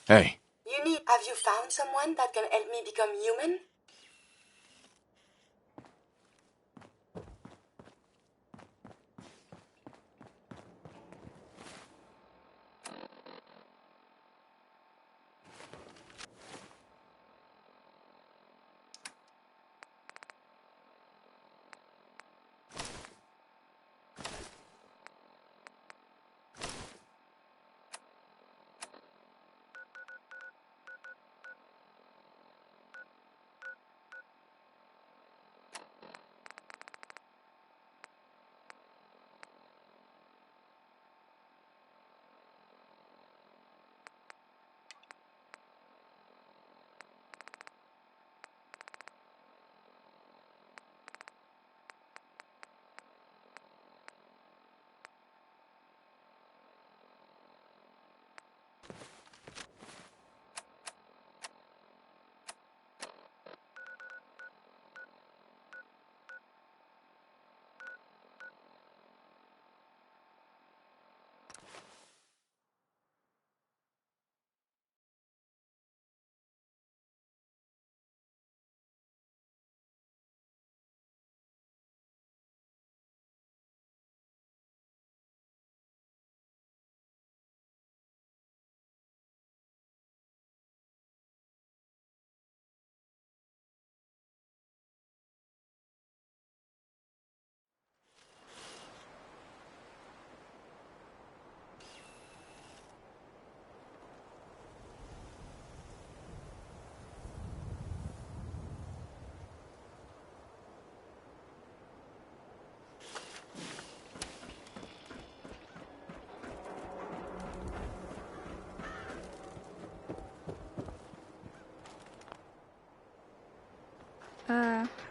Hey, Have you found someone that can help me become human?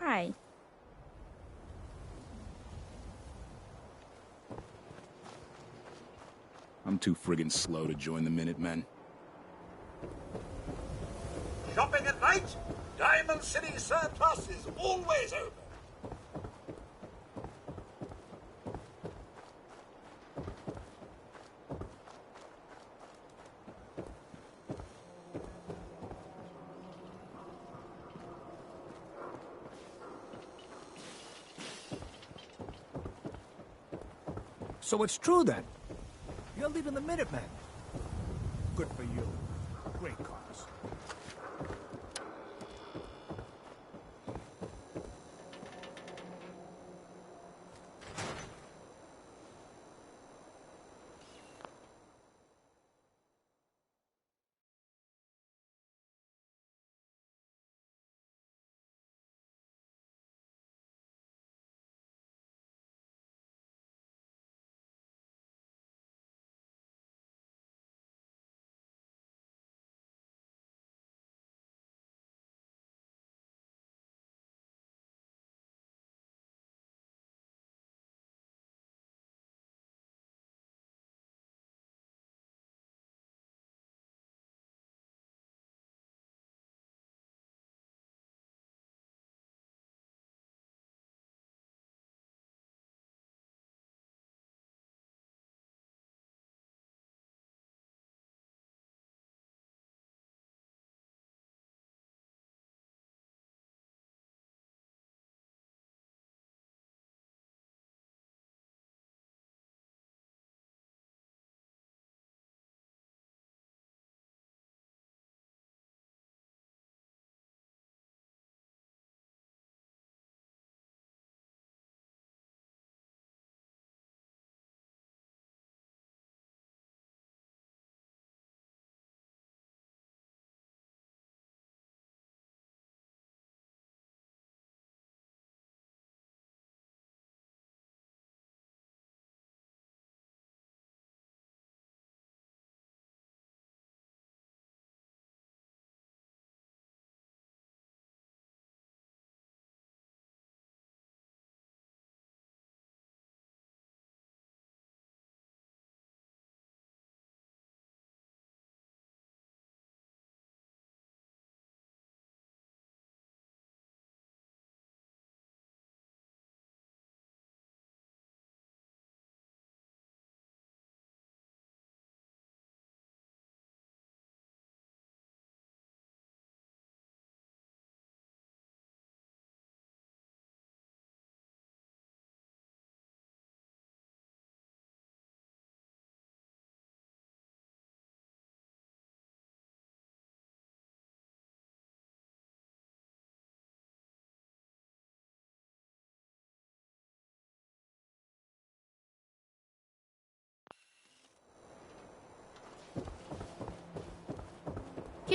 Hi. I'm too friggin' slow to join the Minutemen. Shopping at night? Diamond City Surplus is always open. So it's true then. You're leaving the Minutemen. Good for you. Great cause.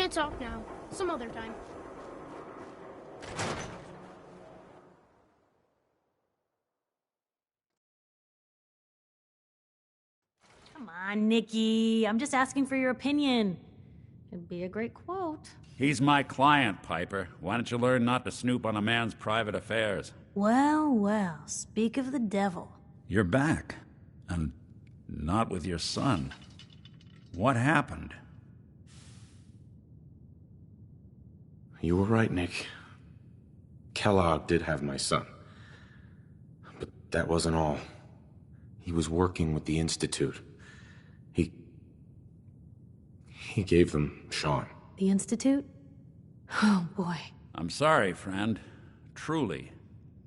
can't talk now. Some other time. Come on, Nikki. I'm just asking for your opinion. It'd be a great quote. He's my client, Piper. Why don't you learn not to snoop on a man's private affairs? Well, well, speak of the devil. You're back. And not with your son. What happened? You were right, Nick. Kellogg did have my son. But that wasn't all. He was working with the Institute. He gave them Sean. The Institute? Oh, boy. I'm sorry, friend. Truly.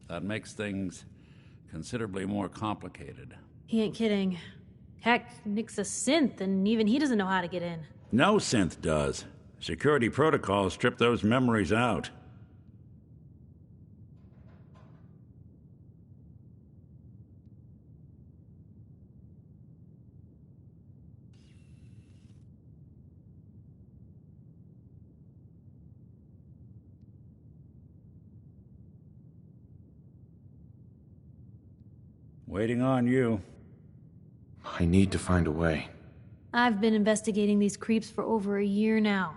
That makes things considerably more complicated. He ain't kidding. Heck, Nick's a synth, and even he doesn't know how to get in. No synth does. Security protocols strip those memories out. Waiting on you. I need to find a way. I've been investigating these creeps for over a year now.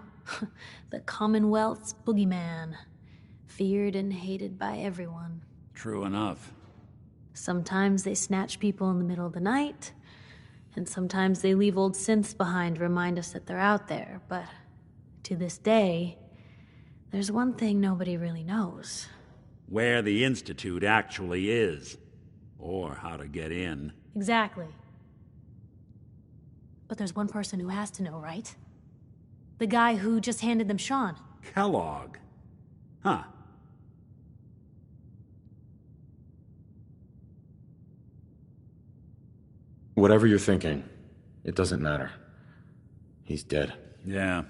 The Commonwealth's boogeyman. Feared and hated by everyone. True enough. Sometimes they snatch people in the middle of the night, and sometimes they leave old synths behind to remind us that they're out there. But to this day, there's one thing nobody really knows. Where the Institute actually is. Or how to get in. Exactly. But there's one person who has to know, right? The guy who just handed them Sean. Kellogg. Huh. Whatever you're thinking, it doesn't matter. He's dead. Yeah.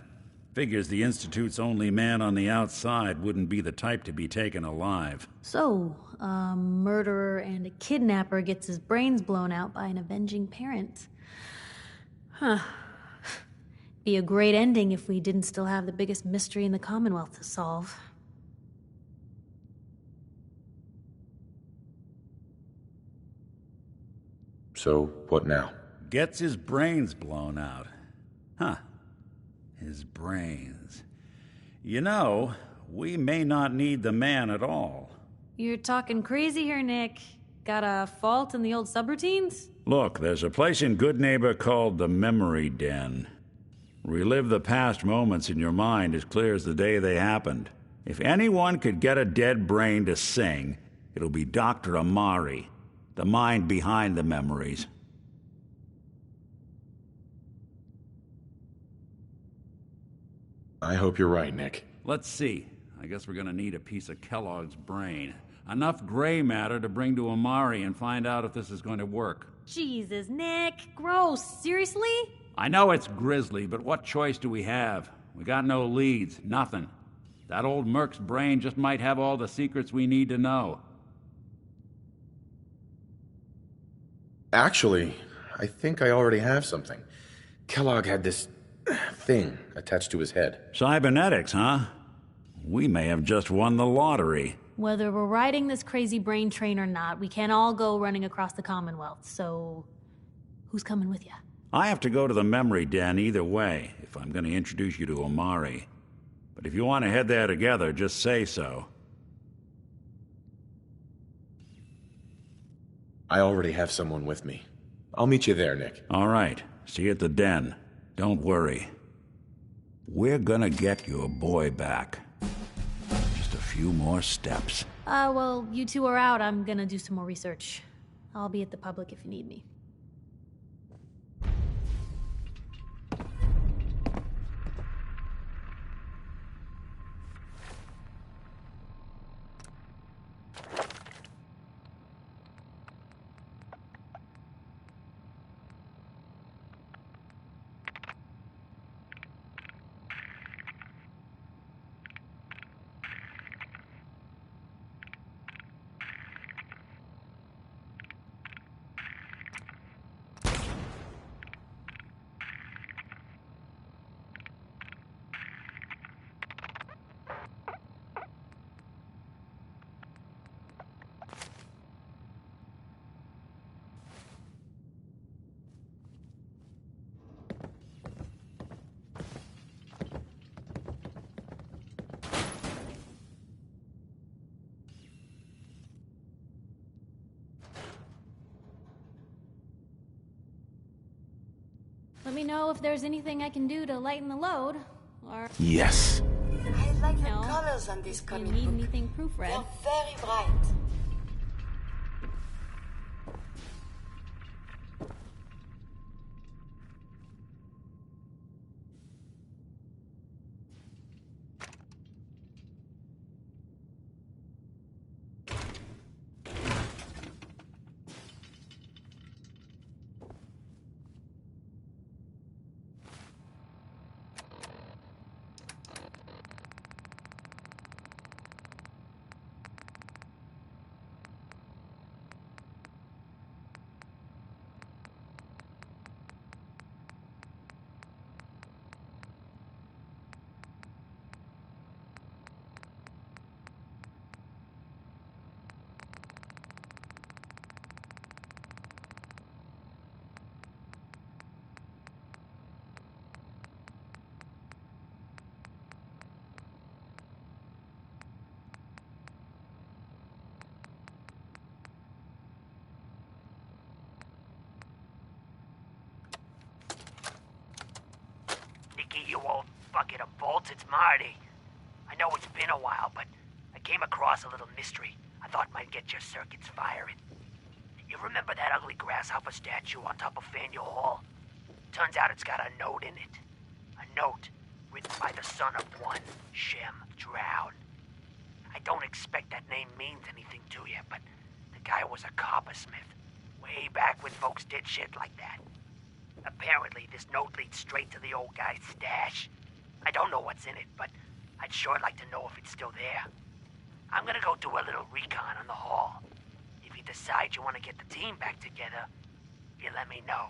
Figures the Institute's only man on the outside wouldn't be the type to be taken alive. So, a murderer and a kidnapper gets his brains blown out by an avenging parent. Huh. Be a great ending if we didn't still have the biggest mystery in the Commonwealth to solve. So, what now? Gets his brains blown out. Huh. His brains. You know, we may not need the man at all. You're talking crazy here, Nick. Got a fault in the old subroutines? Look, there's a place in Goodneighbor called the Memory Den. Relive the past moments in your mind as clear as the day they happened. If anyone could get a dead brain to sing, it'll be Dr. Amari, the mind behind the memories. I hope you're right, Nick. Let's see. I guess we're gonna need a piece of Kellogg's brain. Enough gray matter to bring to Amari and find out if this is going to work. Jesus, Nick. Gross. Seriously? I know it's grisly, but what choice do we have? We got no leads, nothing. That old Merc's brain just might have all the secrets we need to know. Actually, I think I already have something. Kellogg had this thing attached to his head. Cybernetics, huh? We may have just won the lottery. Whether we're riding this crazy brain train or not, we can't all go running across the Commonwealth, so who's coming with you? I have to go to the Memory Den either way, if I'm going to introduce you to Amari. But if you want to head there together, just say so. I already have someone with me. I'll meet you there, Nick. All right. See you at the den. Don't worry. We're gonna get your boy back. Just a few more steps. Well, you two are out. I'm gonna do some more research. I'll be at the public if you need me. Let me know if there's anything I can do to lighten the load, or... Yes. I like the No. colors on this you comic need book. anything They're proofread. very bright. Nicky, you old bucket of bolts, it's Marty. I know it's been a while, but I came across a little mystery I thought might get your circuits firing. You remember that ugly grasshopper statue on top of Faneuil Hall? Turns out it's got a note in it. A note written by the son of one Shem Drown. I don't expect that name means anything to you, but the guy was a coppersmith. Way back when folks did shit like that. Apparently, this note leads straight to the old guy's stash. I don't know what's in it, but I'd sure like to know if it's still there. I'm gonna go do a little recon on the hall. If you decide you want to get the team back together, you let me know.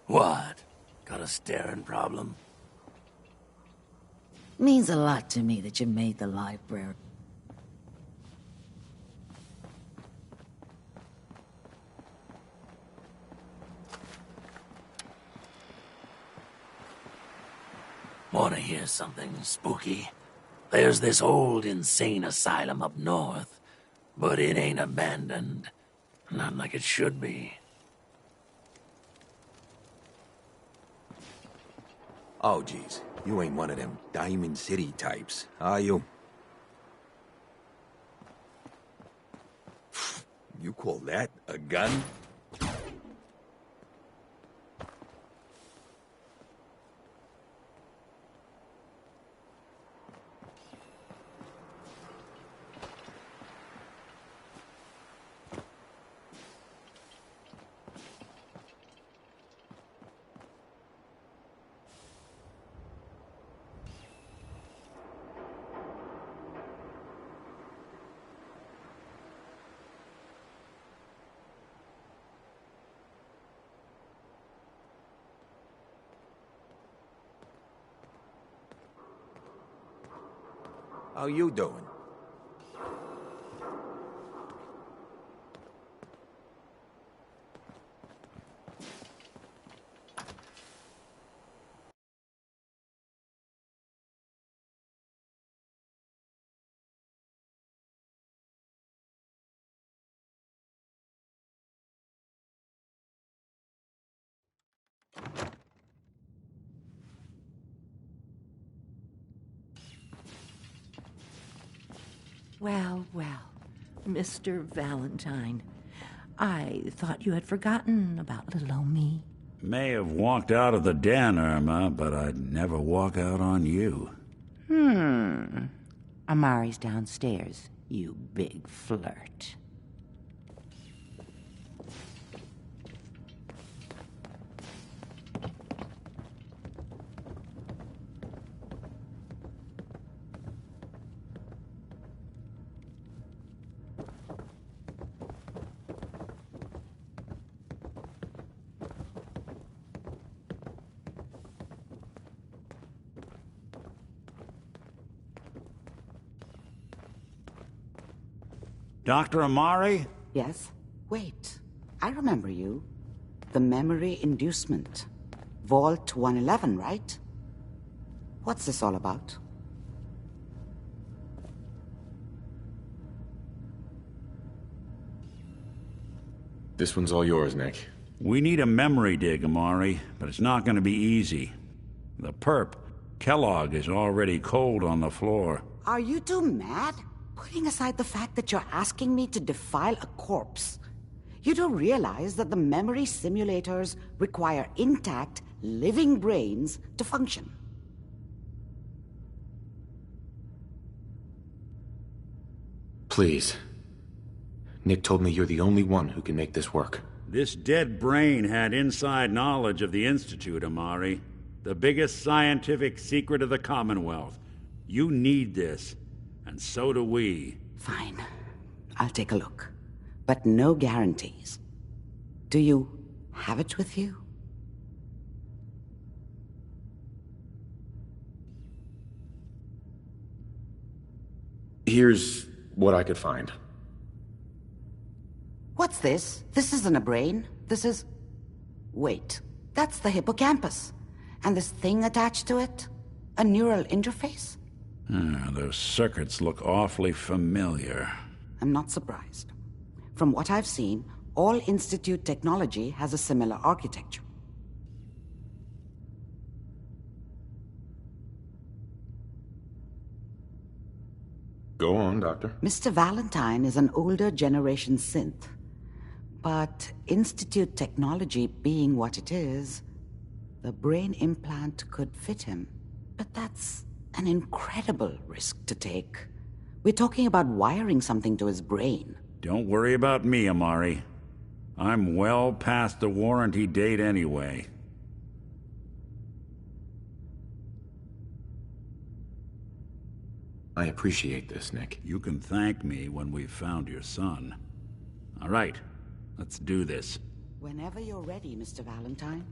What? Got a staring problem? Means a lot to me that you made the library. Wanna hear something spooky? There's this old insane asylum up north, but it ain't abandoned. Not like it should be. Oh, geez. You ain't one of them Diamond City types, are you? You call that a gun? How you doing? Well, well, Mr. Valentine. I thought you had forgotten about little old me. May have walked out of the den, Irma, but I'd never walk out on you. Amari's downstairs, you big flirt. Dr. Amari? Yes? Wait. I remember you. The memory inducement. Vault 111, right? What's this all about? This one's all yours, Nick. We need a memory dig, Amari, but it's not going to be easy. The perp, Kellogg, is already cold on the floor. Are you two mad? Putting aside the fact that you're asking me to defile a corpse, you do realize that the memory simulators require intact, living brains to function. Please. Nick told me you're the only one who can make this work. This dead brain had inside knowledge of the Institute, Amari. The biggest scientific secret of the Commonwealth. You need this. And so do we. Fine. I'll take a look. But no guarantees. Do you have it with you? Here's what I could find. What's this? This isn't a brain. This is... Wait. That's the hippocampus. And this thing attached to it? A neural interface? Those circuits look awfully familiar. I'm not surprised. From what I've seen, all Institute technology has a similar architecture. Go on, Doctor. Mr. Valentine is an older generation synth. But Institute technology being what it is, the brain implant could fit him. But that's an incredible risk to take. We're talking about wiring something to his brain. Don't worry about me, Amari. I'm well past the warranty date anyway. I appreciate this, Nick. You can thank me when we've found your son. All right, let's do this. Whenever you're ready, Mr. Valentine,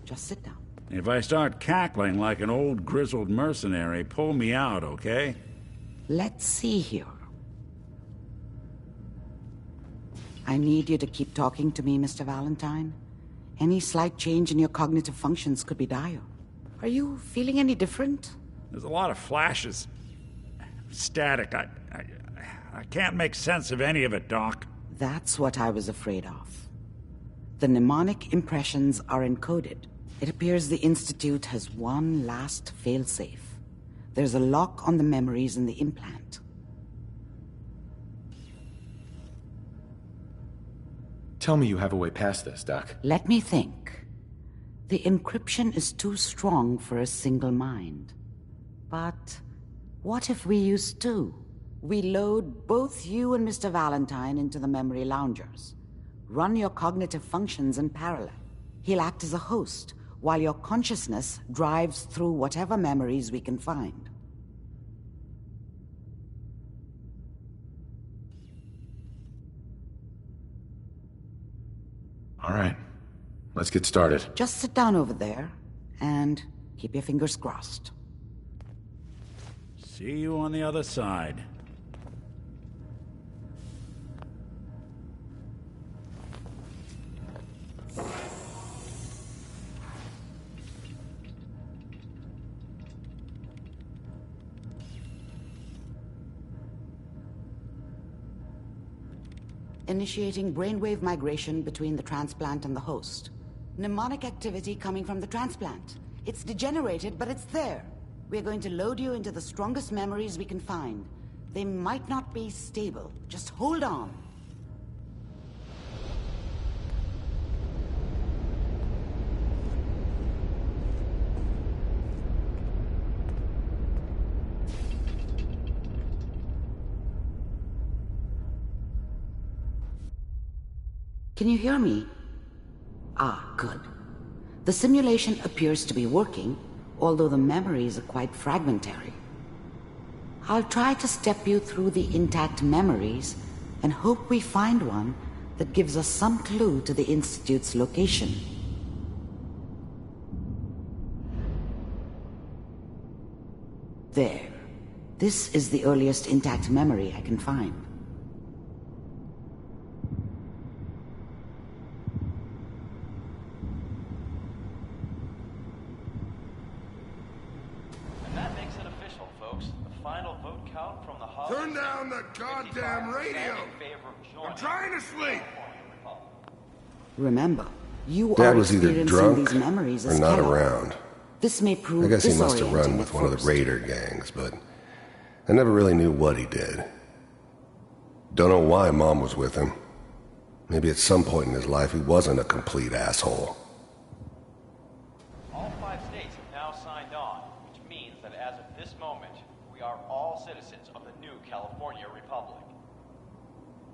just sit down. If I start cackling like an old grizzled mercenary, pull me out, okay? Let's see here. I need you to keep talking to me, Mr. Valentine. Any slight change in your cognitive functions could be dire. Are you feeling any different? There's a lot of flashes. Static. I can't make sense of any of it, Doc. That's what I was afraid of. The mnemonic impressions are encoded. It appears the Institute has one last failsafe. There's a lock on the memories in the implant. Tell me you have a way past this, Doc. Let me think. The encryption is too strong for a single mind. But what if we use two? We load both you and Mr. Valentine into the memory loungers. Run your cognitive functions in parallel. He'll act as a host, while your consciousness drives through whatever memories we can find. All right. Let's get started. Just sit down over there, and keep your fingers crossed. See you on the other side. Initiating brainwave migration between the transplant and the host. Mnemonic activity coming from the transplant. It's degenerated, but it's there. We're going to load you into the strongest memories we can find. They might not be stable. Just hold on. Can you hear me? Ah, good. The simulation appears to be working, although the memories are quite fragmentary. I'll try to step you through the intact memories and hope we find one that gives us some clue to the Institute's location. There. This is the earliest intact memory I can find. Turn down the goddamn radio! I'm trying to sleep! Remember, you Dad are was either experiencing drunk these memories or as not Kellogg. around. This may prove I guess he must have run disorienting with at one of the first. raider gangs, but I never really knew what he did. Don't know why Mom was with him. Maybe at some point in his life he wasn't a complete asshole. All 5 states have now signed on, which means that as of this moment, we are all citizens of the new California Republic.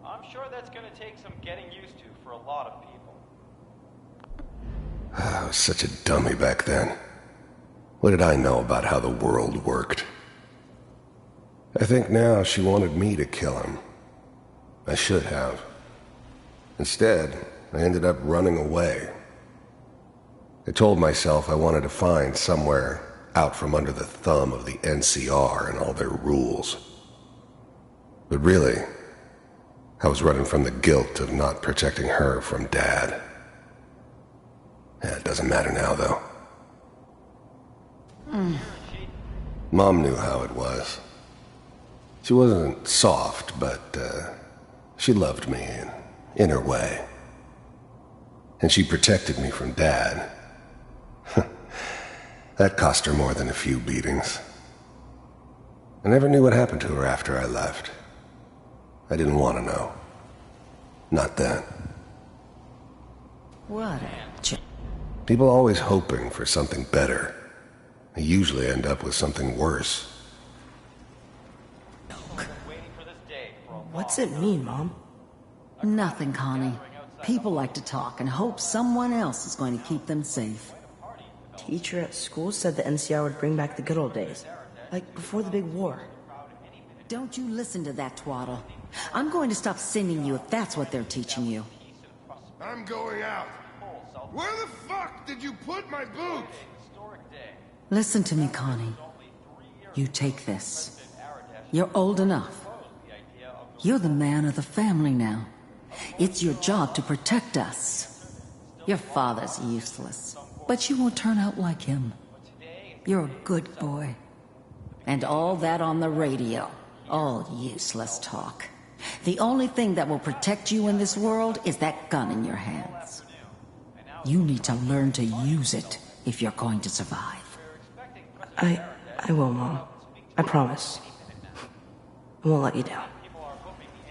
I'm sure that's going to take some getting used to for a lot of people. I was such a dummy back then. What did I know about how the world worked? I think now she wanted me to kill him. I should have. Instead, I ended up running away. I told myself I wanted to find somewhere out from under the thumb of the NCR and all their rules. But really, I was running from the guilt of not protecting her from Dad. Yeah, it doesn't matter now, though. Mom knew how it was. She wasn't soft, but she loved me in her way. And she protected me from Dad. That cost her more than a few beatings. I never knew what happened to her after I left. I didn't want to know. Not then. What a People always hoping for something better. They usually end up with something worse. What's it mean, Mom? Nothing, Connie. People like to talk and hope someone else is going to keep them safe. Teacher at school said the NCR would bring back the good old days. Like before the big war. Don't you listen to that twaddle. I'm going to stop sending you if that's what they're teaching you. I'm going out. Where the fuck did you put my boots? Listen to me, Connie. You take this. You're old enough. You're the man of the family now. It's your job to protect us. Your father's useless, but you won't turn out like him. You're a good boy. And all that on the radio, all useless talk. The only thing that will protect you in this world is that gun in your hands. You need to learn to use it if you're going to survive. I will, Mom. I promise. I won't let you down.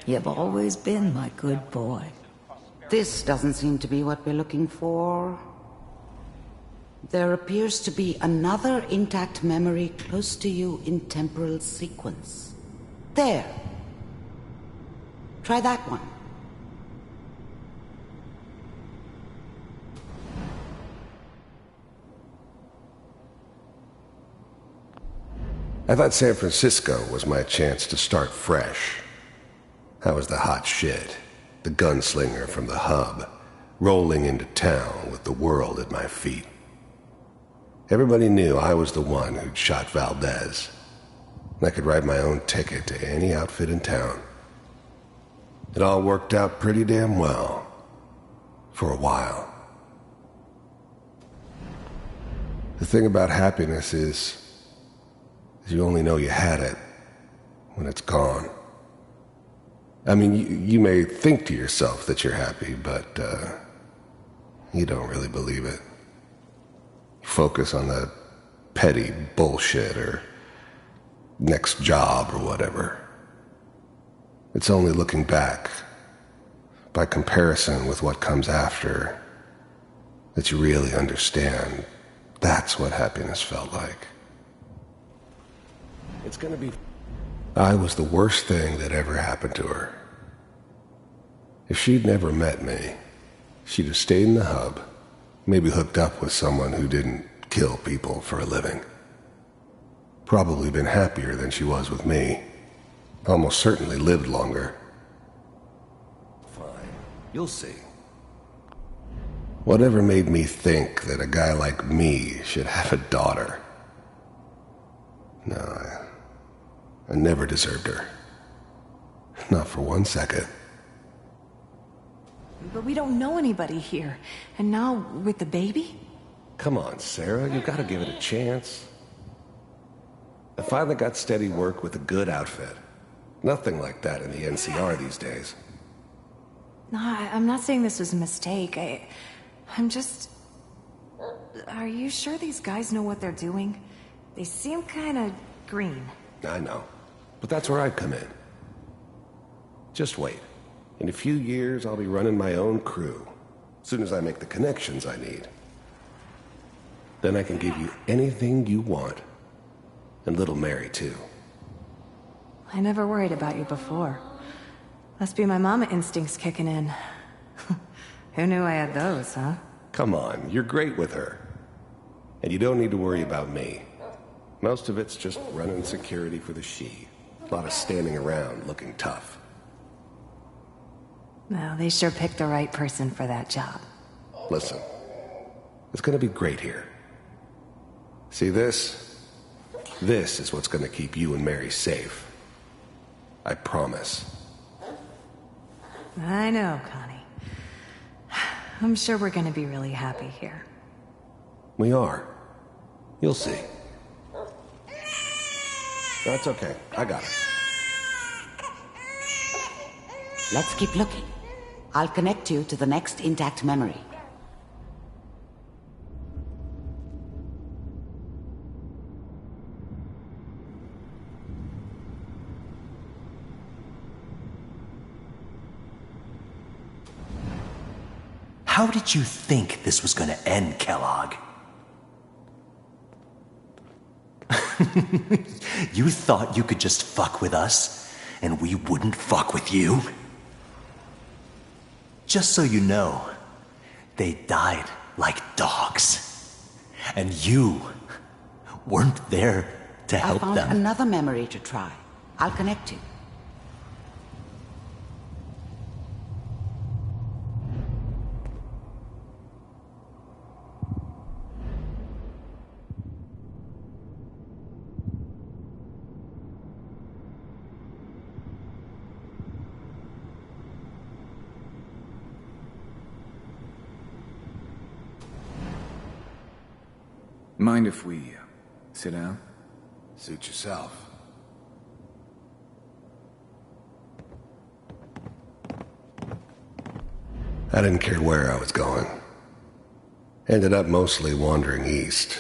You've always been my good boy. This doesn't seem to be what we're looking for. There appears to be another intact memory close to you in temporal sequence. There. Try that one. I thought San Francisco was my chance to start fresh. I was the hot shit, the gunslinger from the hub, rolling into town with the world at my feet. Everybody knew I was the one who'd shot Valdez. I could write my own ticket to any outfit in town. It all worked out pretty damn well. For a while. The thing about happiness is you only know you had it when it's gone. I mean, you may think to yourself that you're happy, but you don't really believe it. You focus on the petty bullshit or next job or whatever. It's only looking back, by comparison with what comes after, that you really understand that's what happiness felt like. It's gonna be... I was the worst thing that ever happened to her. If she'd never met me, she'd have stayed in the hub, maybe hooked up with someone who didn't kill people for a living. Probably been happier than she was with me. Almost certainly lived longer. Fine, you'll see. Whatever made me think that a guy like me should have a daughter? No, I never deserved her. Not for 1 second. But we don't know anybody here. And now, with the baby? Come on, Sarah, you gotta give it a chance. I finally got steady work with a good outfit. Nothing like that in the NCR these days. No, I'm not saying this was a mistake. I'm just... Are you sure these guys know what they're doing? They seem kinda green. I know. But that's where I come in. Just wait. In a few years, I'll be running my own crew. As soon as I make the connections I need. Then I can give you anything you want. And little Mary, too. I never worried about you before. Must be my mama instincts kicking in. Who knew I had those, huh? Come on, you're great with her. And you don't need to worry about me. Most of it's just running security for the she. A lot of standing around looking tough. Well, they sure picked the right person for that job. Listen, it's gonna be great here. See this? This is what's gonna keep you and Mary safe. I promise. I know, Connie. I'm sure we're gonna be really happy here. We are. You'll see. That's okay. I got it. Let's keep looking. I'll connect you to the next intact memory. How did you think this was gonna end, Kellogg? You thought you could just fuck with us, and we wouldn't fuck with you? Just so you know, they died like dogs. And you weren't there to help them. I found another memory to try. I'll connect you. Mind if we sit down? Suit yourself. I didn't care where I was going. Ended up mostly wandering east.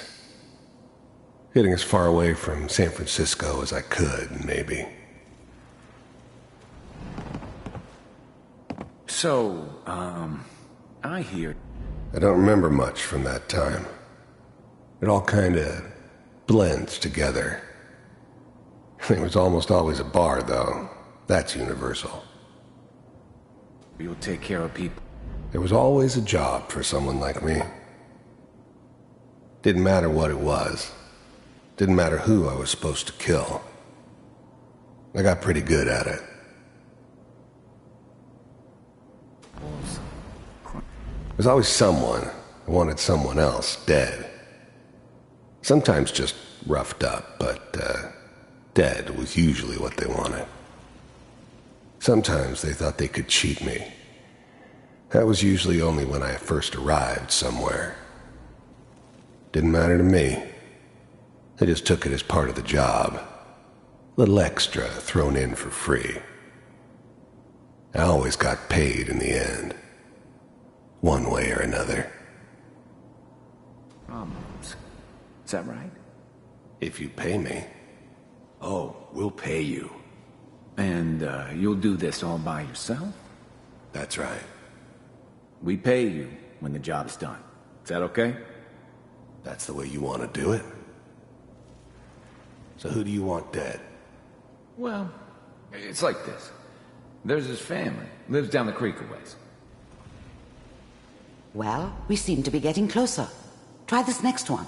Getting as far away from San Francisco as I could, maybe. So, I hear... I don't remember much from that time. It all kinda blends together. There was almost always a bar, though. That's universal. You'll take care of people. There was always a job for someone like me. Didn't matter what it was. Didn't matter who I was supposed to kill. I got pretty good at it. There's always someone who wanted someone else dead. Sometimes just roughed up, but Dead was usually what they wanted. Sometimes they thought they could cheat me. That was usually only when I first arrived somewhere. Didn't matter to me. They just took it as part of the job. Little extra thrown in for free. I always got paid in the end. One way or another. Is that right? If you pay me. Oh, we'll pay you. And you'll do this all by yourself? That's right. We pay you when the job's done. Is that okay? That's the way you want to do it? So who do you want dead? Well, it's like this. There's his family. Lives down the creek a ways. Well, we seem to be getting closer. Try this next one.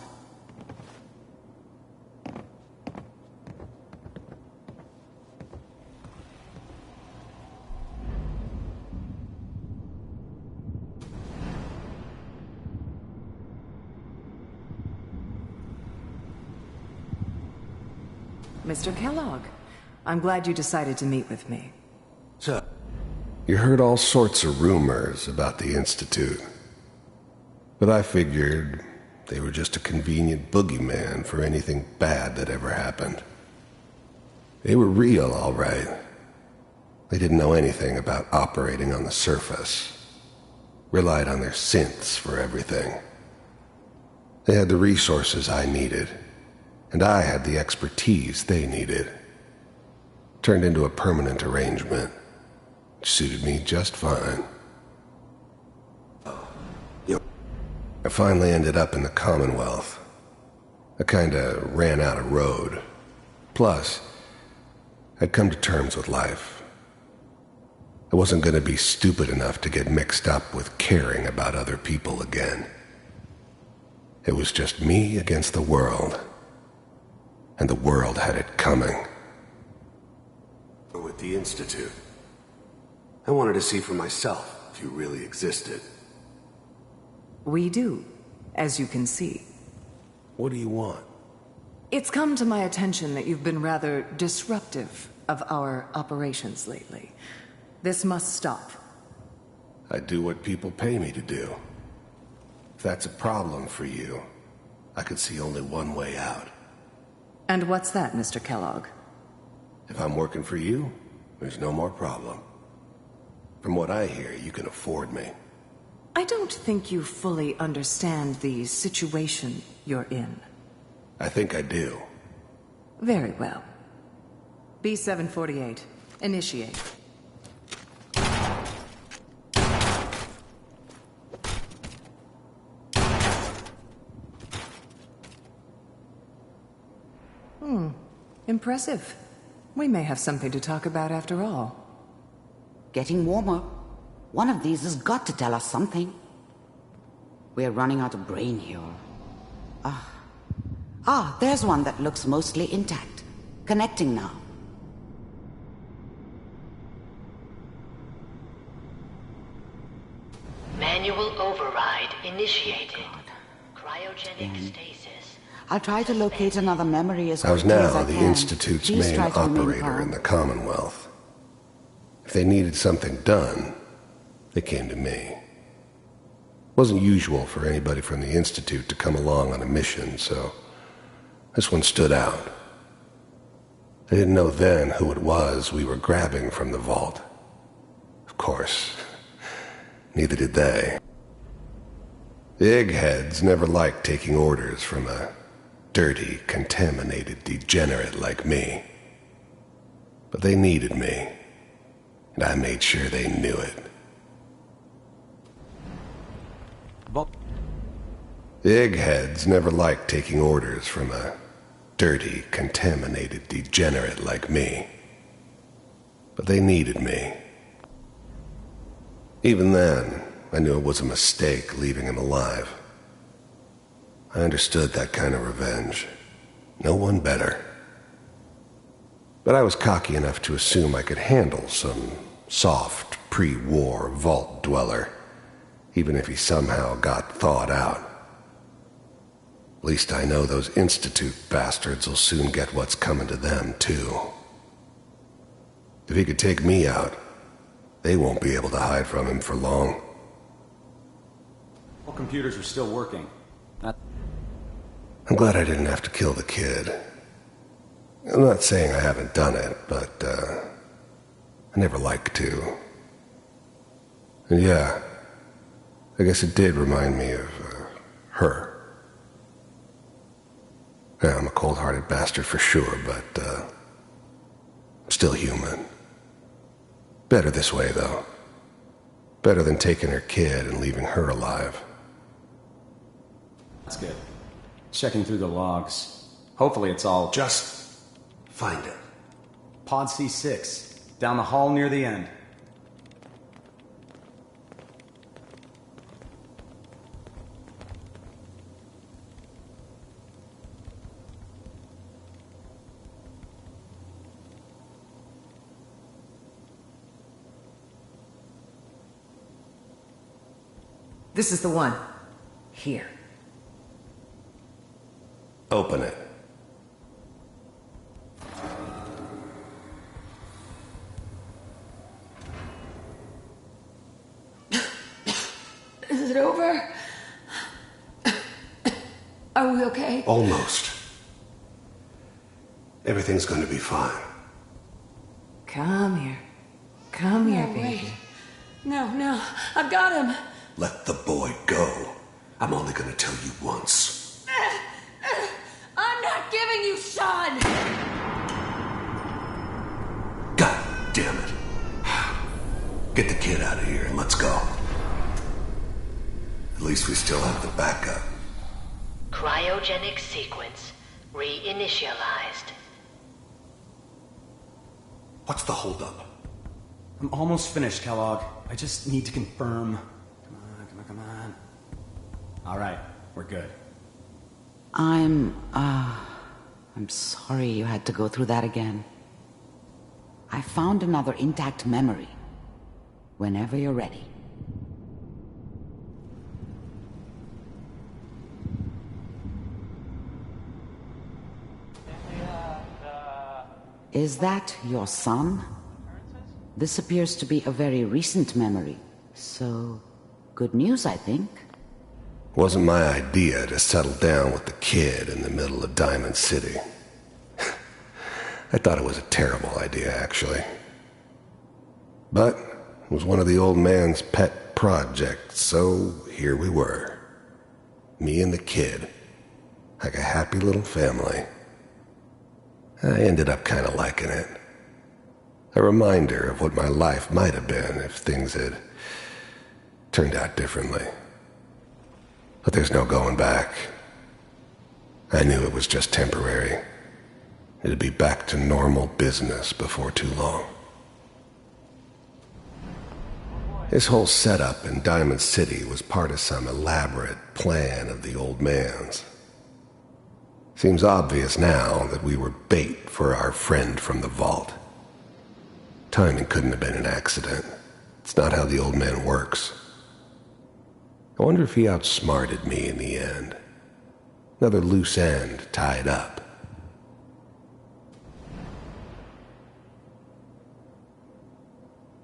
Mr. Kellogg, I'm glad you decided to meet with me. So, you heard all sorts of rumors about the Institute. But I figured they were just a convenient boogeyman for anything bad that ever happened. They were real, all right. They didn't know anything about operating on the surface. Relied on their synths for everything. They had the resources I needed, and I had the expertise they needed. Turned into a permanent arrangement, which suited me just fine. I finally ended up in the Commonwealth. I kinda ran out of road. Plus, I'd come to terms with life. I wasn't gonna be stupid enough to get mixed up with caring about other people again. It was just me against the world. And the world had it coming. With the Institute, I wanted to see for myself if you really existed. We do, as you can see. What do you want? It's come to my attention that you've been rather disruptive of our operations lately. This must stop. I do what people pay me to do. If that's a problem for you, I could see only one way out. And what's that, Mr. Kellogg? If I'm working for you, there's no more problem. From what I hear, you can afford me. I don't think you fully understand the situation you're in. I think I do. Very well. B-748, initiate. Impressive. We may have something to talk about after all. Getting warmer. One of these has got to tell us something. We're running out of brain here. There's one that looks mostly intact. Connecting now. Manual override initiated. Cryogenic stasis. I'll try to locate another memory as I was quickly as now I the can. Institute's Please main try to remain operator calm. in the Commonwealth. If they needed something done, they came to me. It wasn't usual for anybody from the Institute to come along on a mission, so this one stood out. I didn't know then who it was we were grabbing from the vault. Of course, neither did they. The eggheads never liked taking orders from a dirty, contaminated degenerate like me. But they needed me, and I made sure they knew it. The eggheads never liked taking orders from a dirty, contaminated degenerate like me. But they needed me. Even then, I knew it was a mistake leaving him alive. I understood that kind of revenge. No one better. But I was cocky enough to assume I could handle some soft, pre-war vault dweller, even if he somehow got thawed out. least I know those Institute bastards will soon get what's coming to them, too. If he could take me out, they won't be able to hide from him for long. All computers are still working. I'm glad I didn't have to kill the kid. I'm not saying I haven't done it, but, I never like to. And yeah, I guess it did remind me of, her. Yeah, I'm a cold-hearted bastard for sure, but, I'm still human. Better this way, though. Better than taking her kid and leaving her alive. That's good. Checking through the logs. Hopefully it's all... Just find it. Pod C6. Down the hall near the end. This is the one. Here. Open it. Is it over? Are we okay? Almost. Everything's going to be fine. Come here. Come here, baby. No, I've got him. Let the boy go. I'm only going to tell you once. I'm not giving you Sean! God damn it. Get the kid out of here and let's go. At least we still have the backup. Cryogenic sequence reinitialized. What's the holdup? I'm almost finished, Kellogg. I just need to confirm. Come on. All right, we're good. I'm sorry you had to go through that again. I found another intact memory. Whenever you're ready. Is that your son? This appears to be a very recent memory, so good news, I think. Wasn't my idea to settle down with the kid in the middle of Diamond City. I thought it was a terrible idea, actually. But it was one of the old man's pet projects, so here we were. Me and the kid, like a happy little family. I ended up kind of liking it. A reminder of what my life might have been if things had turned out differently. But there's no going back. I knew it was just temporary. It'd be back to normal business before too long. This whole setup in Diamond City was part of some elaborate plan of the old man's. Seems obvious now that we were bait for our friend from the vault. Timing couldn't have been an accident. It's not how the old man works. I wonder if he outsmarted me in the end. Another loose end tied up.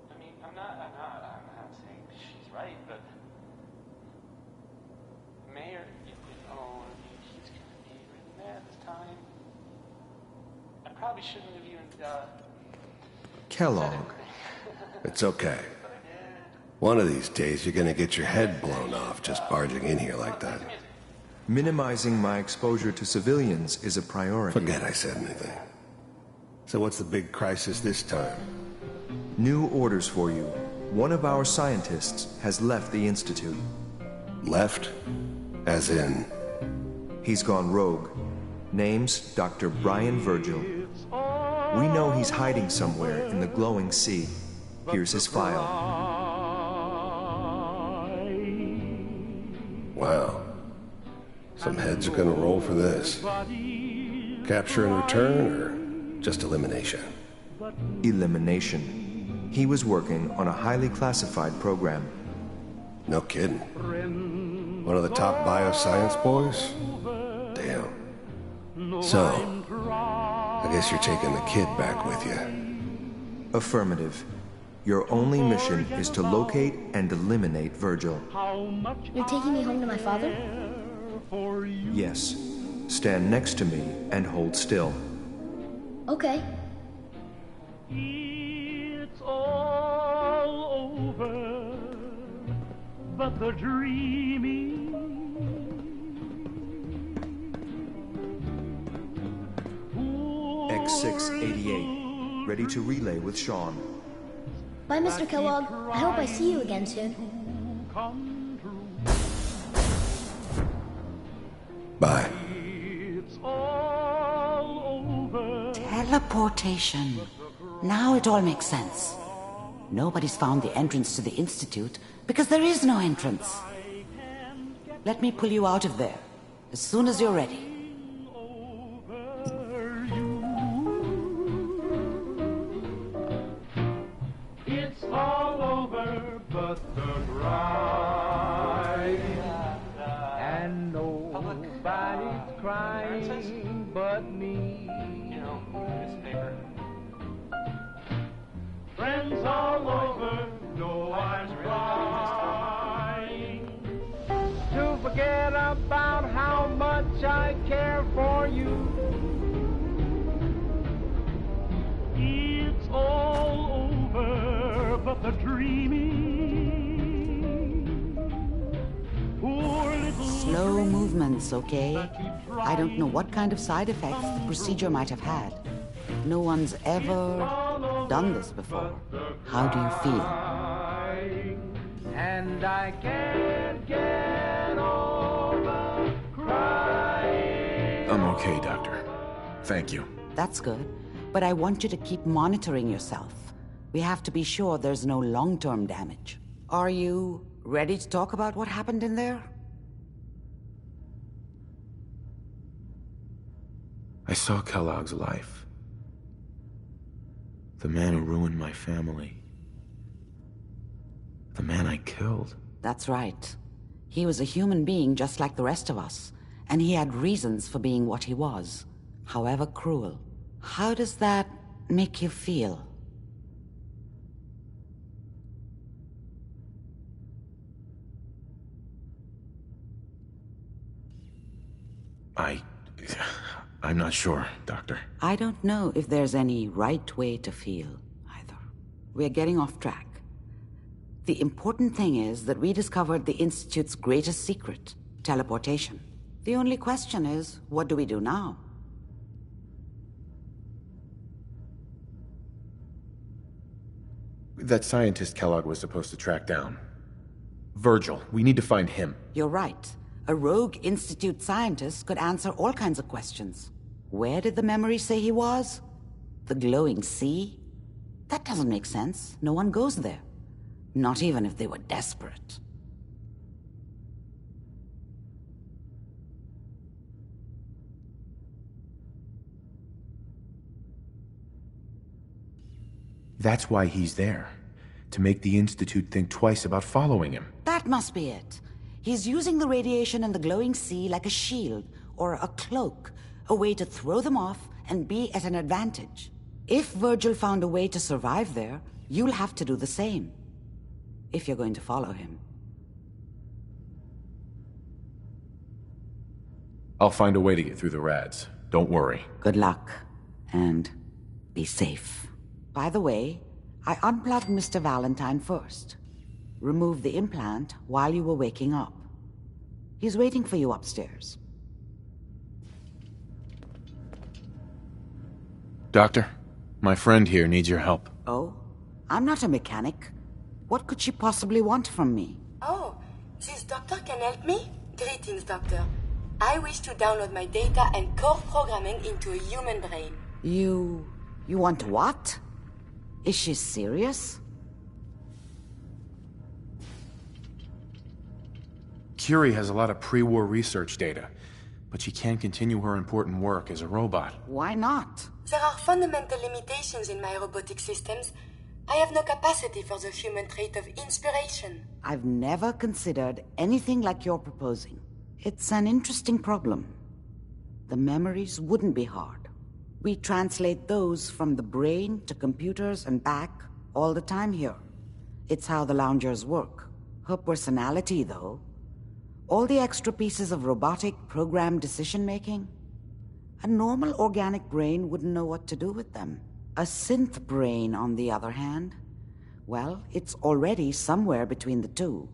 I mean, I'm not saying she's right, but Mayor, you know, he's gonna be really mad this time. I probably shouldn't have even, Kellogg. It's okay. One of these days you're gonna get your head blown off just barging in here like that. Minimizing my exposure to civilians is a priority. Forget I said anything. So what's the big crisis this time? New orders for you. One of our scientists has left the Institute. Left? As in? He's gone rogue. Name's Dr. Brian Virgil. We know he's hiding somewhere in the glowing sea. Here's his file. Wow. Some heads are gonna roll for this. Capture and return, or just elimination? Elimination. He was working on a highly classified program. No kidding. One of the top bioscience boys? to him. So, I guess you're taking the kid back with you. Affirmative. Your only mission is to locate and eliminate Virgil. You're taking me home to my father? Yes. Stand next to me and hold still. Okay. It's all over, but the dreaming. X688, ready to relay with Sean. Bye, Mr. Kellogg. I hope I see you again soon. Bye. Teleportation. Now it all makes sense. Nobody's found the entrance to the Institute because there is no entrance. Let me pull you out of there as soon as you're ready. It's all over, but the bride. And nobody's crying but me. Friends all over know I'm trying to forget about how much I care for you. It's all over, but the dreaming. Poor little Slow movements, okay? I don't know what kind of side effects the procedure might have had. No one's ever done this before. How do you feel? And I can't get over crying. I'm okay, Doctor. Thank you. That's good, but I want you to keep monitoring yourself. We have to be sure there's no long-term damage. Are you ready to talk about what happened in there? I saw Kellogg's life. The man who ruined my family. The man I killed. That's right. He was a human being just like the rest of us, and he had reasons for being what he was, however cruel. How does that make you feel? I'm not sure, Doctor. I don't know if there's any right way to feel, either. We're getting off track. The important thing is that we discovered the Institute's greatest secret, teleportation. The only question is, what do we do now? That scientist Kellogg was supposed to track down. Virgil, we need to find him. You're right. A rogue Institute scientist could answer all kinds of questions. Where did the memory say he was? The glowing sea? That doesn't make sense. No one goes there. Not even if they were desperate. That's why he's there. To make the Institute think twice about following him. That must be it. He's using the radiation and the glowing sea like a shield or a cloak, a way to throw them off and be at an advantage. If Virgil found a way to survive there, you'll have to do the same. If you're going to follow him. I'll find a way to get through the rads. Don't worry. Good luck. And be safe. By the way, I unplugged Mr. Valentine first. Removed the implant while you were waking up. He's waiting for you upstairs. Doctor, my friend here needs your help. Oh? I'm not a mechanic. What could she possibly want from me? Oh, this doctor can help me? Greetings, doctor. I wish to download my data and core programming into a human brain. You want what? Is she serious? Curie has a lot of pre-war research data, but she can't continue her important work as a robot. Why not? There are fundamental limitations in my robotic systems. I have no capacity for the human trait of inspiration. I've never considered anything like you're proposing. It's an interesting problem. the memories wouldn't be hard. We translate those from the brain to computers and back all the time here. It's how the loungers work. Her personality, though, all the extra pieces of robotic programmed decision-making, a normal organic brain wouldn't know what to do with them. A synth brain, on the other hand, well, it's already somewhere between the two.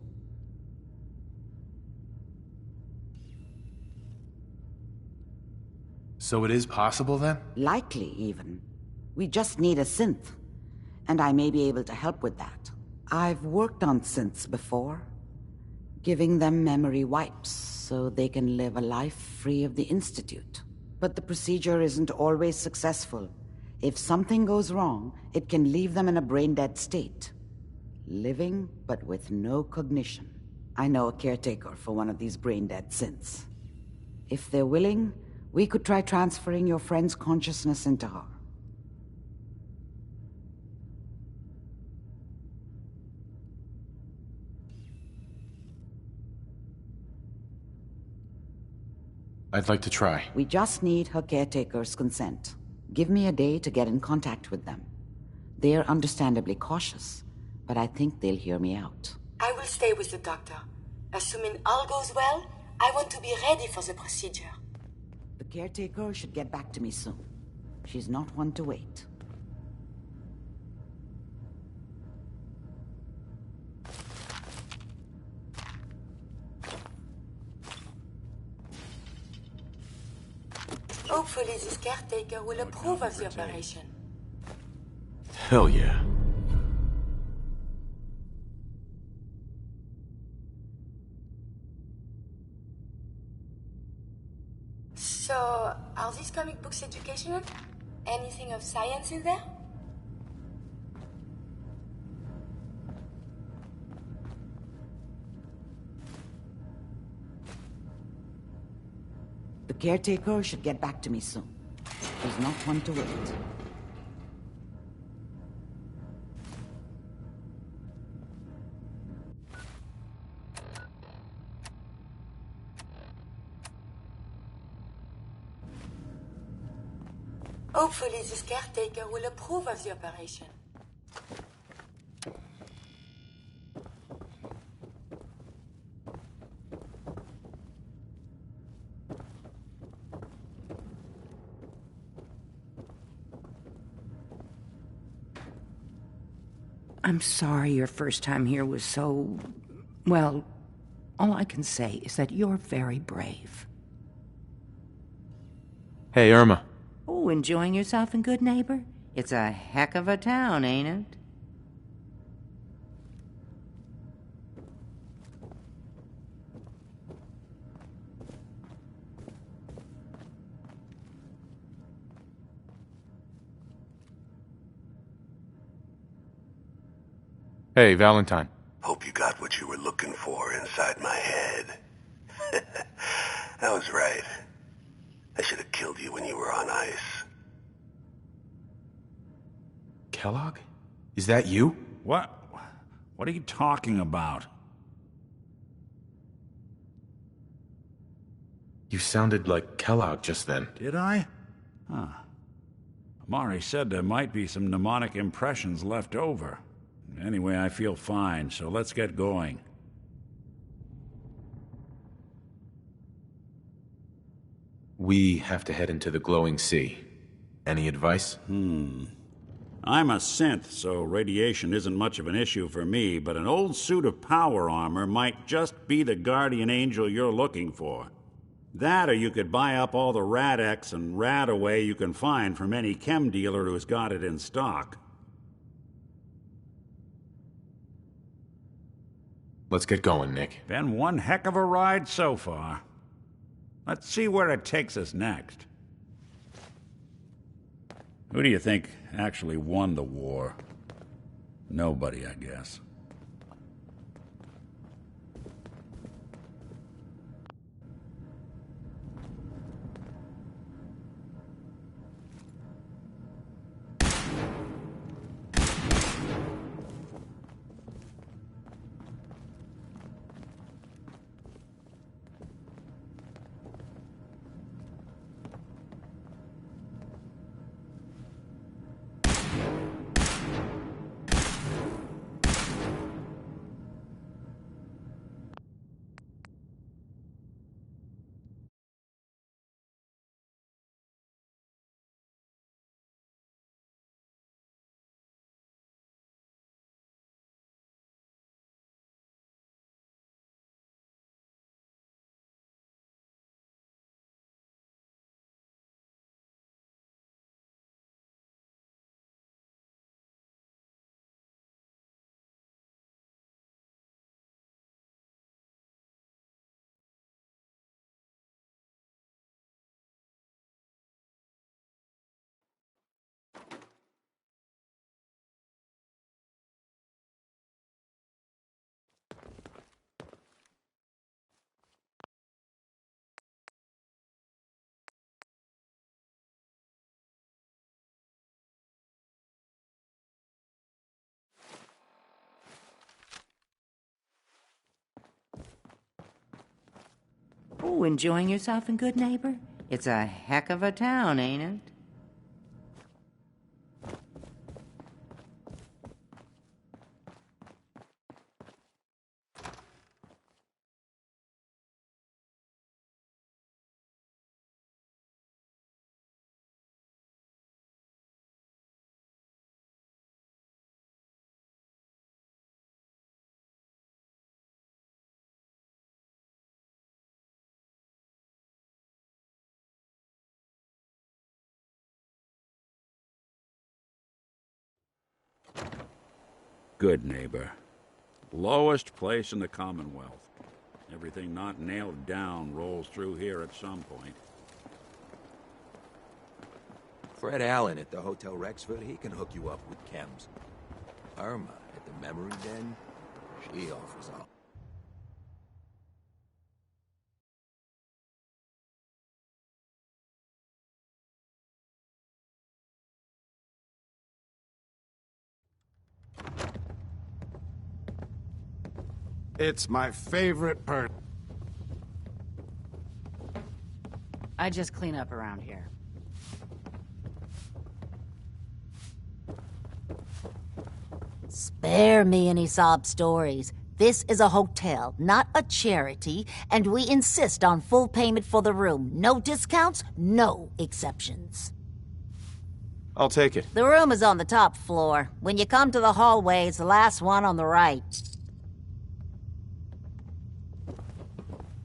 So it is possible, then? Likely, even. We just need a synth, and I may be able to help with that. I've worked on synths before, giving them memory wipes so they can live a life free of the Institute. But the procedure isn't always successful. If something goes wrong, it can leave them in a brain-dead state. Living, but with no cognition. I know a caretaker for one of these brain-dead synths. If they're willing, we could try transferring your friend's consciousness into her. I'd like to try. We just need her caretaker's consent. Give me a day to get in contact with them. They're understandably cautious, but I think they'll hear me out. I will stay with the doctor. Assuming all goes well, I want to be ready for the procedure. The caretaker should get back to me soon. She's not one to wait. Hopefully this caretaker will approve of the operation. Hell yeah. So, are these comic books educational? Anything of science in there? The caretaker should get back to me soon. She's not one to wait. Hopefully this caretaker will approve of the operation. I'm sorry your first time here was so... Well, all I can say is that you're very brave. Hey, Irma. Oh, enjoying yourself in Good Neighbor? It's a heck of a town, ain't it? Hey, Valentine. Hope you got what you were looking for inside my head. I was right. I should have killed you when you were on ice. Kellogg? Is that you? What? What are you talking about? You sounded like Kellogg just then. Did I? Huh. Amari said there might be some mnemonic impressions left over. Anyway, I feel fine, so let's get going. We have to head into the glowing sea. Any advice? I'm a synth, so radiation isn't much of an issue for me, but an old suit of power armor might just be the guardian angel you're looking for. That, or you could buy up all the Rad-X and Rad-Away you can find from any chem dealer who's got it in stock. Let's get going, Nick. Been one heck of a ride so far. Let's see where it takes us next. Who do you think actually won the war? Nobody, I guess. Oh, enjoying yourself in Good Neighbor? It's a heck of a town, ain't it? Good Neighbor. Lowest place in the Commonwealth. Everything not nailed down rolls through here at some point. Fred Allen at the Hotel Rexford, he can hook you up with chems. Irma at the Memory Den, she offers all. It's my favorite part. I just clean up around here. Spare me any sob stories. This is a hotel, not a charity, and we insist on full payment for the room. No discounts, no exceptions. I'll take it. The room is on the top floor. When you come to the hallway, it's the last one on the right.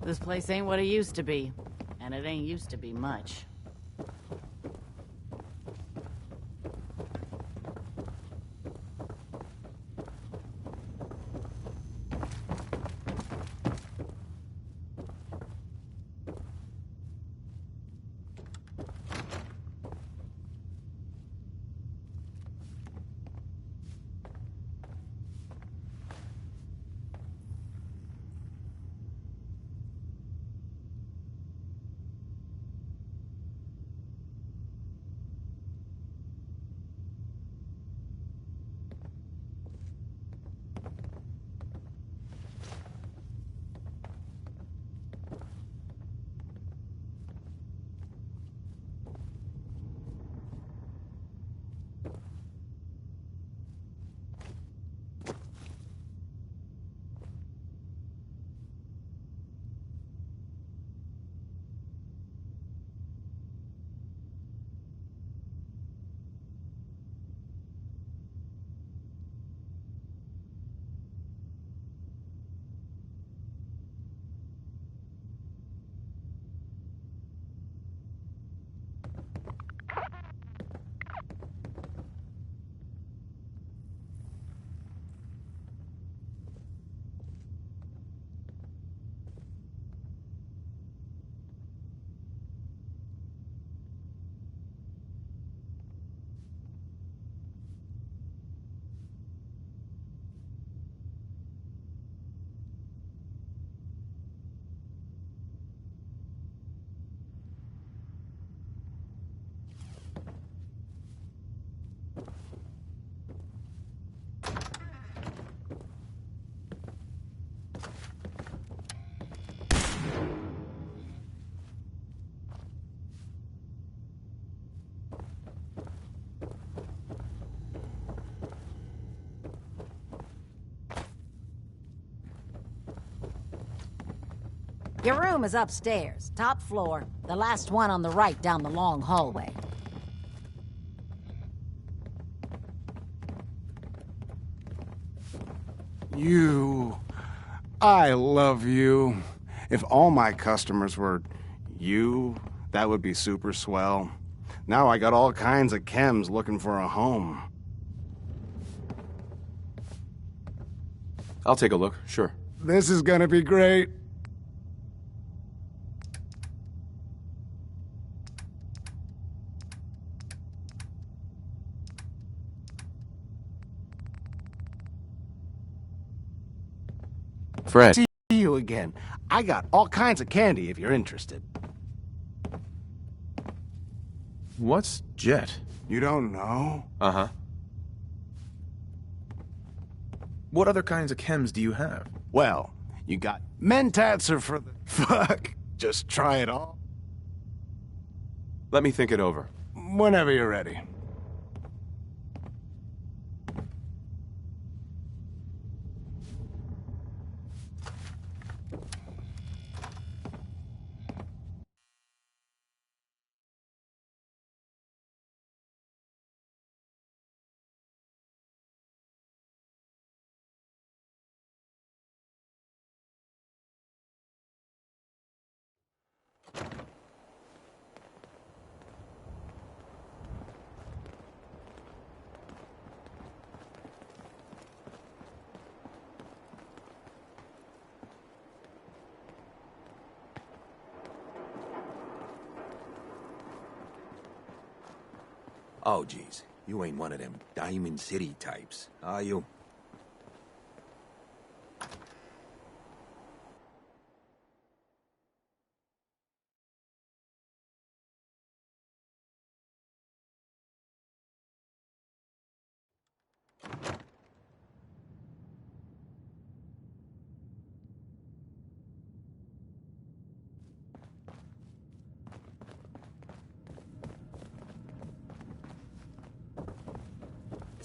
This place ain't what it used to be, and it ain't used to be much. Your room is upstairs, top floor, the last one on the right down the long hallway. You. I love you. If all my customers were you, that would be super swell. Now I got all kinds of chems looking for a home. I'll take a look, sure. This is gonna be great. Fred. See you again. I got all kinds of candy if you're interested. What's Jet? You don't know? Uh-huh. What other kinds of chems do you have? Well, you got Mentats are for the... Fuck. Just try it all? Let me think it over. Whenever you're ready. Oh, geez. You ain't one of them Diamond City types, are you?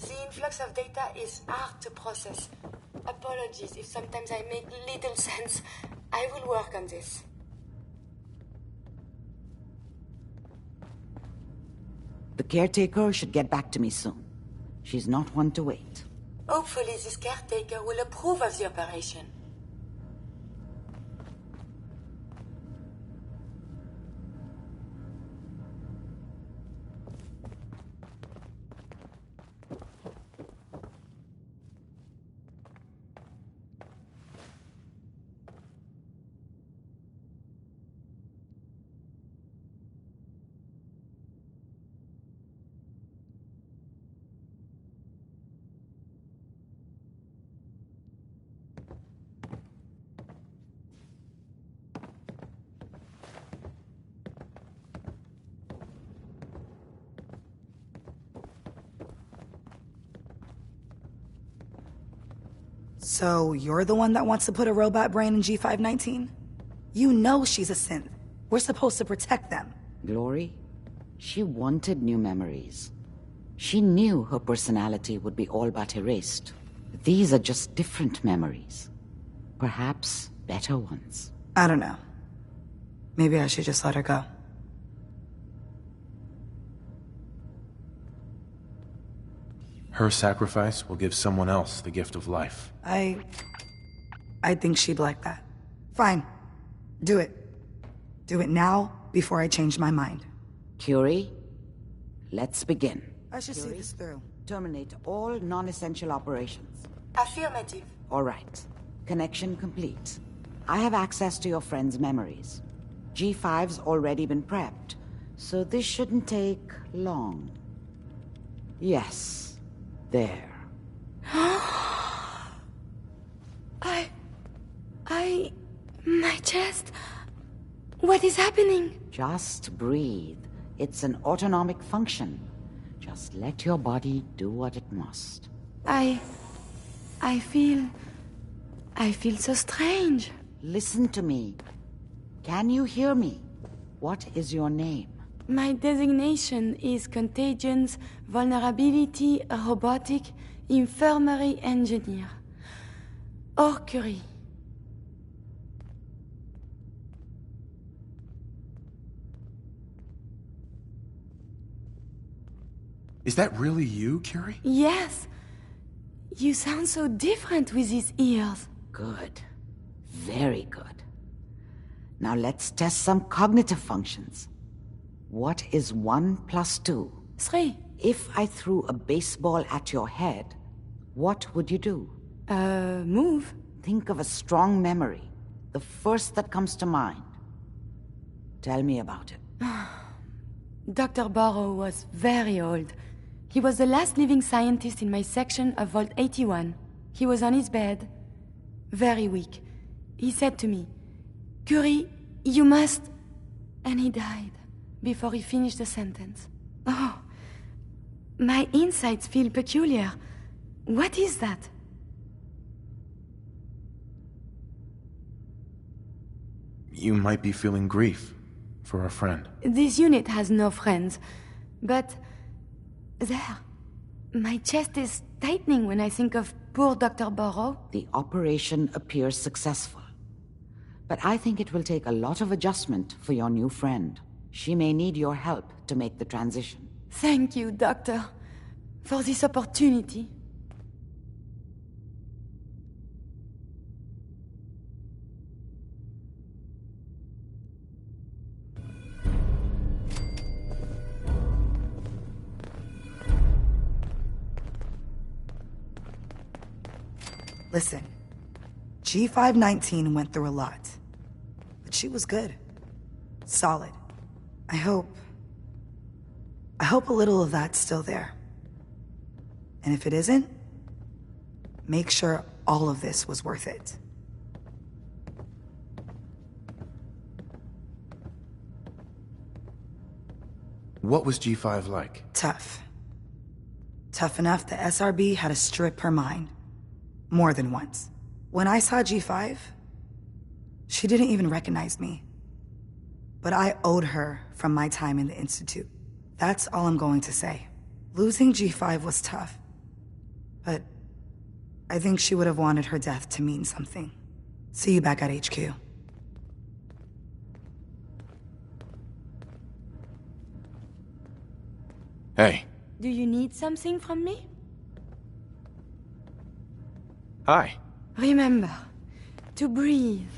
The influx of data is hard to process. Apologies if sometimes I make little sense. I will work on this. The caretaker should get back to me soon. She's not one to wait. Hopefully this caretaker will approve of the operation. So, you're the one that wants to put a robot brain in G519? You know she's a synth. We're supposed to protect them. Glory? She wanted new memories. She knew her personality would be all but erased. These are just different memories. Perhaps better ones. I don't know. Maybe I should just let her go. Her sacrifice will give someone else the gift of life. I think she'd like that. Fine. Do it. Do it now, before I change my mind. Curie, let's begin. I should see this through. Terminate all non-essential operations. Affirmative. All right. Connection complete. I have access to your friend's memories. G5's already been prepped, so this shouldn't take long. Yes. There. My chest. What is happening? Just breathe. It's an autonomic function. Just let your body do what it must. I feel so strange. Listen to me. Can you hear me? What is your name? My designation is Contagions Vulnerability Robotic Infirmary Engineer. Or Curie. Is that really you, Curie? Yes. You sound so different with these ears. Good. Very good. Now let's test some cognitive functions. What is 1 + 2? 3. If I threw a baseball at your head, what would you do? Move. Think of a strong memory. The first that comes to mind. Tell me about it. Dr. Barrow was very old. He was the last living scientist in my section of Vault 81. He was on his bed, very weak. He said to me, "Curie, you must..." And he died before he finished the sentence. Oh, my insides feel peculiar. What is that? You might be feeling grief for a friend. This unit has no friends. But... there. My chest is tightening when I think of poor Dr. Burrow. The operation appears successful. But I think it will take a lot of adjustment for your new friend. She may need your help to make the transition. Thank you, Doctor, for this opportunity. Listen, G519 went through a lot, but she was good. Solid. I hope a little of that's still there. And if it isn't, make sure all of this was worth it. What was G5 like? Tough. Tough enough the SRB had to strip her mind. More than once. When I saw G5, she didn't even recognize me. But I owed her from my time in the Institute. That's all I'm going to say. Losing G5 was tough. But I think she would have wanted her death to mean something. See you back at HQ. Hey. Do you need something from me? Hi. Remember, to breathe.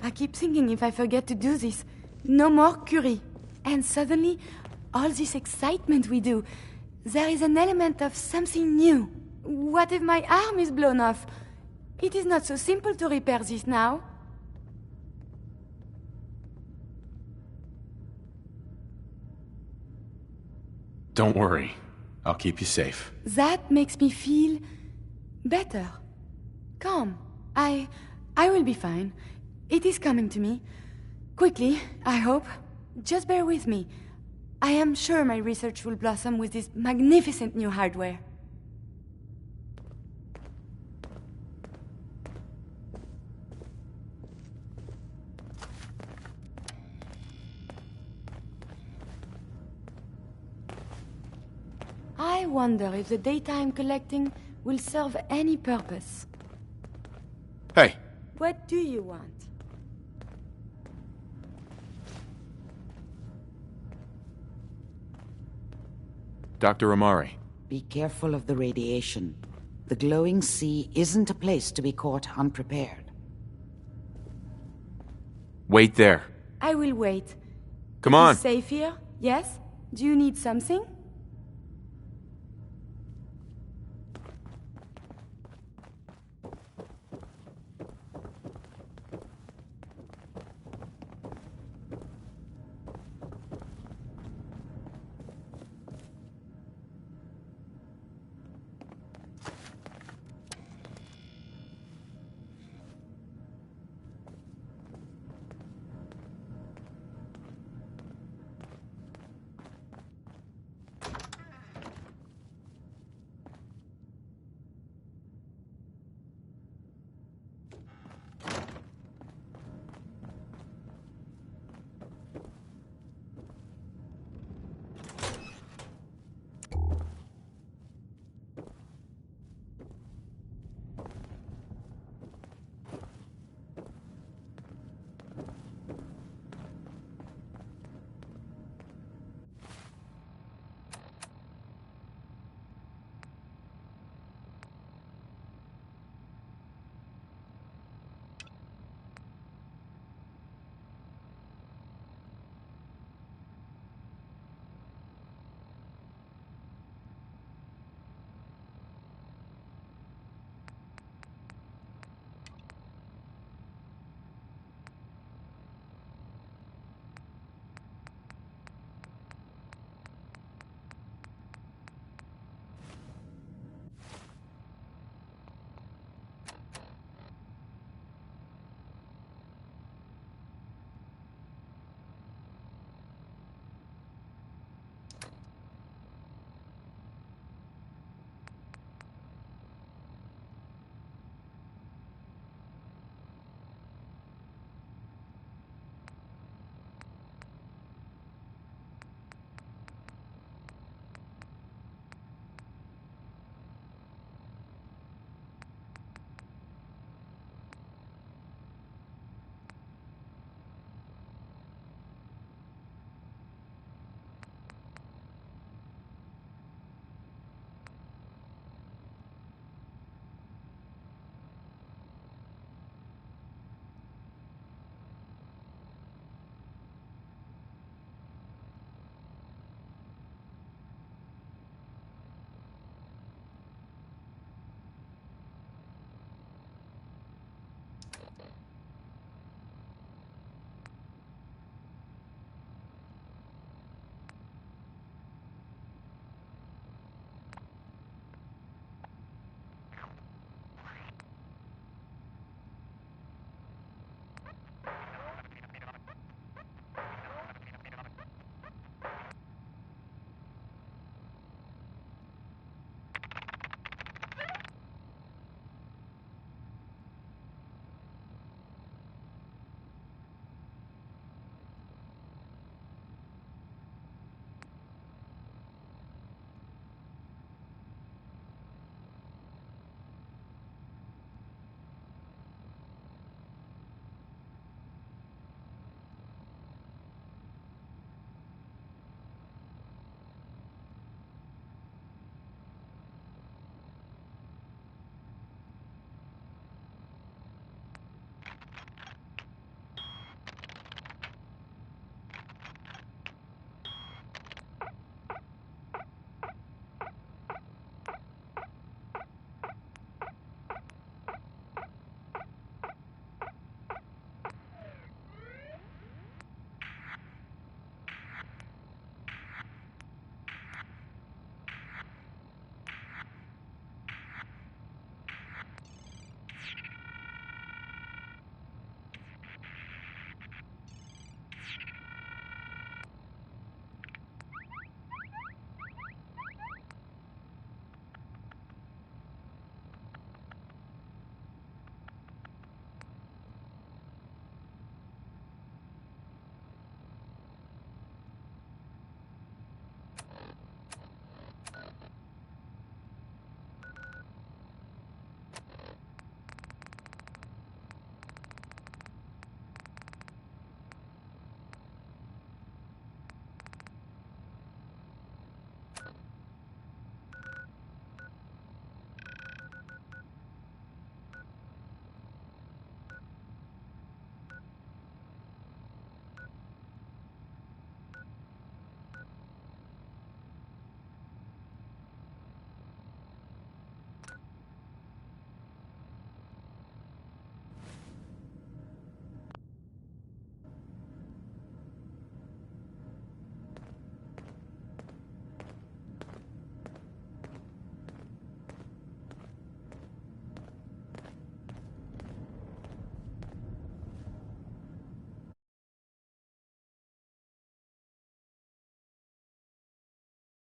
I keep thinking if I forget to do this, no more Curie. And suddenly, all this excitement we do, there is an element of something new. What if my arm is blown off? It is not so simple to repair this now. Don't worry. I'll keep you safe. That makes me feel better. Calm. I will be fine. It is coming to me. Quickly, I hope. Just bear with me. I am sure my research will blossom with this magnificent new hardware. I wonder if the data I'm collecting will serve any purpose. Hey. What do you want? Dr. Amari. Be careful of the radiation. The glowing sea isn't a place to be caught unprepared. Wait there. I will wait. Come on. Is it safe here? Yes? Do you need something?